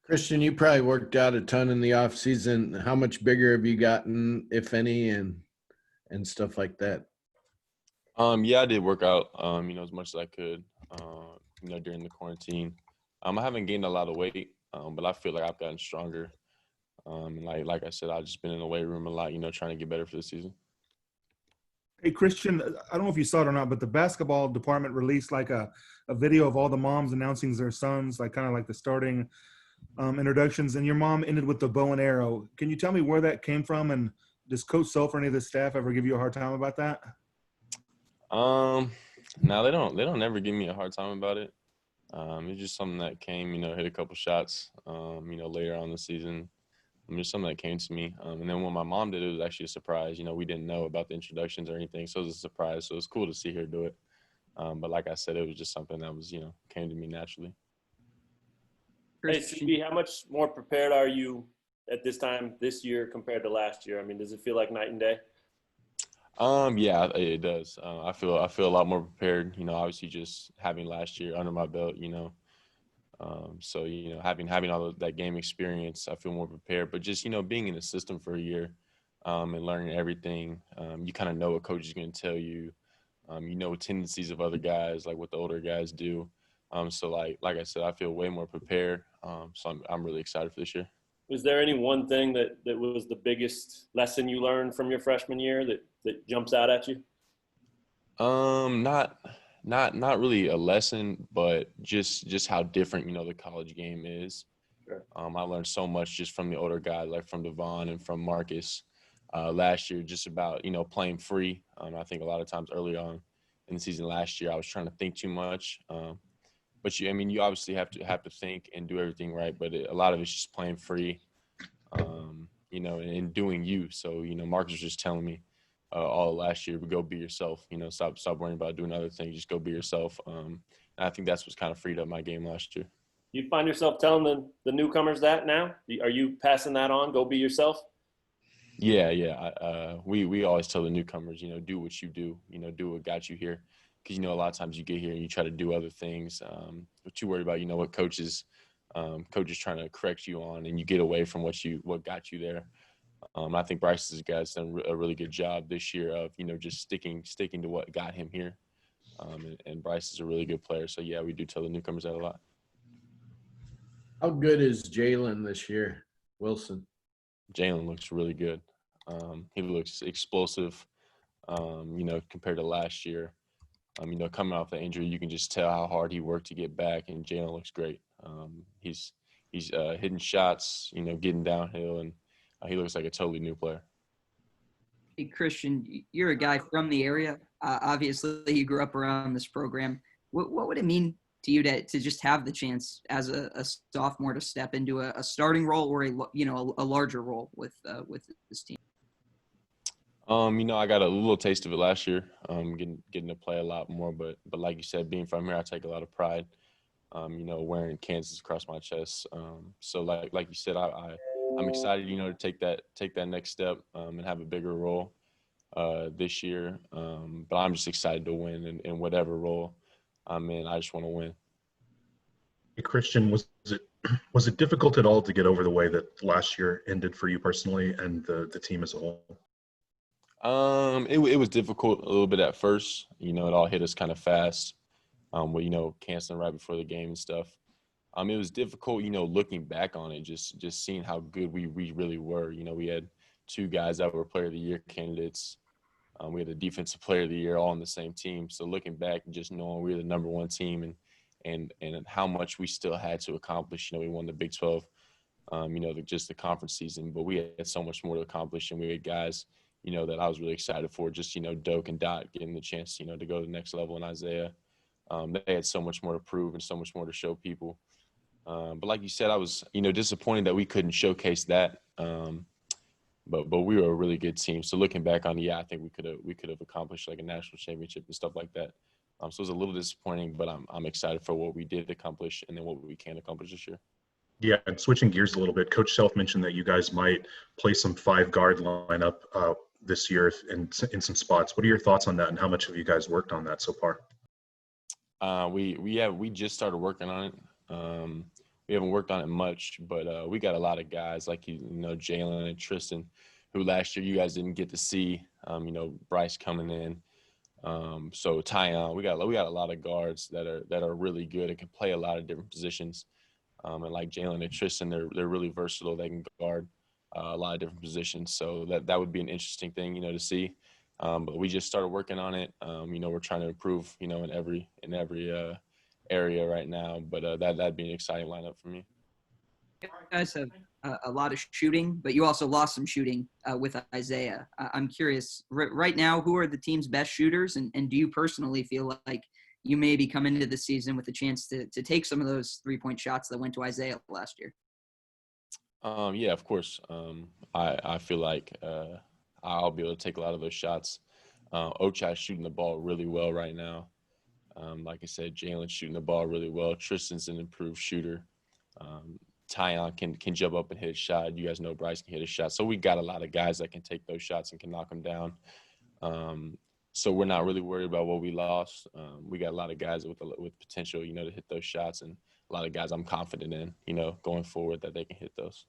Christian, you probably worked out a ton in the off season. How much bigger have you gotten, if any, and stuff like that? Yeah, I did work out, as much as I could, during the quarantine. I haven't gained a lot of weight, but I feel like I've gotten stronger. Like I said, I've just been in the weight room a lot, trying to get better for the season. Hey, Christian, I don't know if you saw it or not, but the basketball department released like a video of all the moms announcing their sons, like kind of like the starting introductions. And your mom ended with the bow and arrow. Can you tell me where that came from? And does Coach Self or any of the staff ever give you a hard time about that? No, they don't. They don't ever give me a hard time about it. It's just something that came, hit a couple shots, later on in the season. Just something that came to me. And then when my mom did it, it was actually a surprise. We didn't know about the introductions or anything, so it was a surprise. So it was cool to see her do it. But like I said, it was just something that was, came to me naturally. Hey, CB, how much more prepared are you at this time this year compared to last year? I mean, does it feel like night and day? Yeah, it does. I feel a lot more prepared. Obviously just having last year under my belt. So having all that game experience, I feel more prepared. But just being in the system for a year, and learning everything, you kind of know what coach is going to tell you. Tendencies of other guys, like what the older guys do. So like I said, I feel way more prepared. So I'm really excited for this year. Was there any one thing that was the biggest lesson you learned from your freshman year that jumps out at you? Not really a lesson, but just how different, the college game is. Sure. I learned so much just from the older guys, like from Devon and from Marcus last year, just about, playing free. I think a lot of times early on in the season last year, I was trying to think too much. But you obviously have to think and do everything right. But a lot of it's just playing free, and doing you. So, Marcus was just telling me all last year, go be yourself, stop worrying about doing other things. Just go be yourself. And I think that's what's kind of freed up my game last year. You find yourself telling the newcomers that now? Are you passing that on? Go be yourself? Yeah. We always tell the newcomers, do what you do, do what got you here. Because, a lot of times you get here and you try to do other things. But you worry about, what coaches trying to correct you on, and you get away from what got you there. I think Bryce's guys done a really good job this year of, just sticking to what got him here. And Bryce is a really good player. So, yeah, we do tell the newcomers that a lot. How good is Jalen this year, Wilson? Jalen looks really good. He looks explosive, compared to last year. Coming off the injury, you can just tell how hard he worked to get back, and Jalen looks great. He's hitting shots, getting downhill, and he looks like a totally new player. Hey, Christian, you're a guy from the area. Obviously, you grew up around this program. What would it mean to you to just have the chance as a sophomore to step into a starting role or a larger role with this team? I got a little taste of it last year, getting to play a lot more. But like you said, being from here, I take a lot of pride. Wearing Kansas across my chest. So like you said, I'm excited, to take that next step and have a bigger role this year. But I'm just excited to win in whatever role I'm in. I just want to win. Hey, Christian, was it difficult at all to get over the way that last year ended for you personally and the team as a whole? It was difficult a little bit at first. It all hit us kind of fast. With canceling right before the game and stuff. It was difficult, looking back on it, just seeing how good we really were. We had two guys that were Player of the Year candidates. We had a Defensive Player of the Year all on the same team. So looking back and just knowing we were the number one team and how much we still had to accomplish. We won the Big 12, just the conference season, but we had so much more to accomplish, and we had guys, that I was really excited for. Just Doak and Dot getting the chance, to go to the next level, and Isaiah. They had so much more to prove and so much more to show people. But like you said, I was, disappointed that we couldn't showcase that. But we were a really good team. So looking back on, I think we could have accomplished like a national championship and stuff like that. So it was a little disappointing, but I'm excited for what we did accomplish and then what we can accomplish this year. Yeah, and switching gears a little bit, Coach Self mentioned that you guys might play some 5-guard lineup this year in some spots. What are your thoughts on that, and how much have you guys worked on that so far? We just started working on it. worked on it much, but we got a lot of guys like you know Jalen and Tristan, who last year you guys didn't get to see. You know, Bryce coming in. So Tyon, we got a lot of guards that are really good and can play a lot of different positions. And like Jalen and Tristan, they're really versatile. They can guard a lot of different positions. So that would be an interesting thing, you know, to see. But we just started working on it. You know, we're trying to improve, you know, in every area right now. But that'd be an exciting lineup for me. You guys have a lot of shooting, but you also lost some shooting with Isaiah. I'm curious, right now, who are the team's best shooters? And do you personally feel like you may be coming into the season with a chance to take some of those 3-point shots that went to Isaiah last year? Yeah, of course. I feel like I'll be able to take a lot of those shots. Ochai's shooting the ball really well right now. Like I said, Jalen's shooting the ball really well. Tristan's an improved shooter. Tyon can jump up and hit a shot. You guys know Bryce can hit a shot. So we got a lot of guys that can take those shots and can knock them down. So we're not really worried about what we lost. We got a lot of guys with potential, you know, to hit those shots, and a lot of guys I'm confident in, you know, going forward that they can hit those.